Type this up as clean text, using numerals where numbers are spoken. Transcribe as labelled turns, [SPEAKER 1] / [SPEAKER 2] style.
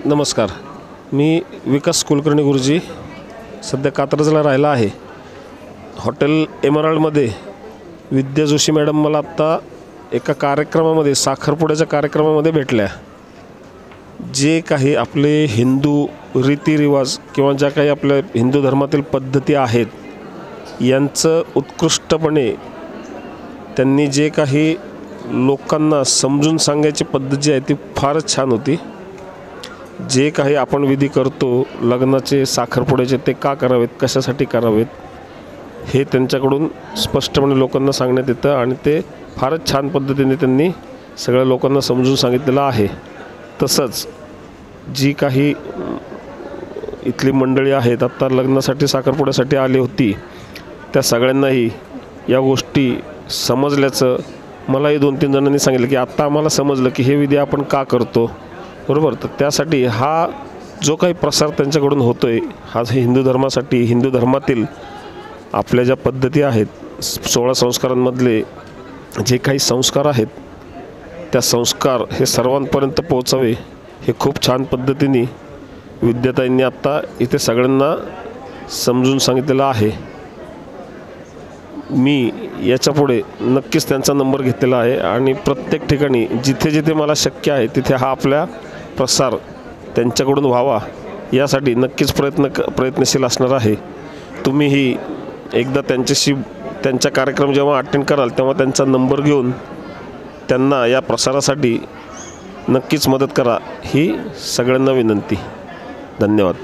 [SPEAKER 1] नमस्कार. मी विकास कुलकर्णी गुरुजी सध्या कात्रजला राहिला आहे. हॉटेल एमराल्डमध्ये विद्या जोशी मॅडम मला आत्ता एका कार्यक्रमामध्ये साखरपुड्याच्या कार्यक्रमामध्ये भेटल्या. जे काही आपले हिंदू रीतिरिवाज किंवा ज्या काही आपल्या हिंदू धर्मातील पद्धती आहेत यांचं उत्कृष्टपणे त्यांनी जे काही लोकांना समजून सांगायची पद्धत जी आहे ती फारच छान होती. जे काही आपण विधी करतो लग्नाचे साखरपुड्याचे ते का करावेत, कशासाठी करावेत हे त्यांच्याकडून स्पष्टपणे लोकांना सांगण्यात येतं आणि ते फारच छान पद्धतीने त्यांनी सगळ्या लोकांना समजून सांगितलेलं आहे. तसंच जी काही इथली मंडळी आहेत आत्ता लग्नासाठी साखरपुड्यासाठी आली होती त्या सगळ्यांनाही या गोष्टी समजल्याचं मलाही 2-3 जणांनी सांगितलं की आत्ता आम्हाला समजलं की हे विधी आपण का करतो, बरोबर. तर त्यासाठी हा जो काही प्रसार त्यांच्याकडून होतो आहे हा हिंदू धर्मासाठी, हिंदू धर्मातील आपल्या ज्या पद्धती आहेत 16 संस्कारांमधले जे काही संस्कार आहेत त्या संस्कार हे सर्वांपर्यंत पोहोचावे हे खूप छान पद्धतीने विद्याताईंनी आत्ता इथे सगळ्यांना समजून सांगितलेलं आहे. मी याच्यापुढे नक्कीच त्यांचा नंबर घेतलेला आहे आणि प्रत्येक ठिकाणी जिथे जिथे मला शक्य आहे तिथे हा आपल्या प्रसार त्यांच्याकडून व्हावा यासाठी नक्कीच प्रयत्नशील असणार आहे. तुम्हीही एकदा त्यांच्या कार्यक्रम जेव्हा अटेंड कराल तेव्हा त्यांचा नंबर घेऊन त्यांना या प्रसारासाठी नक्कीच मदत करा ही सगळ्यांना विनंती. धन्यवाद.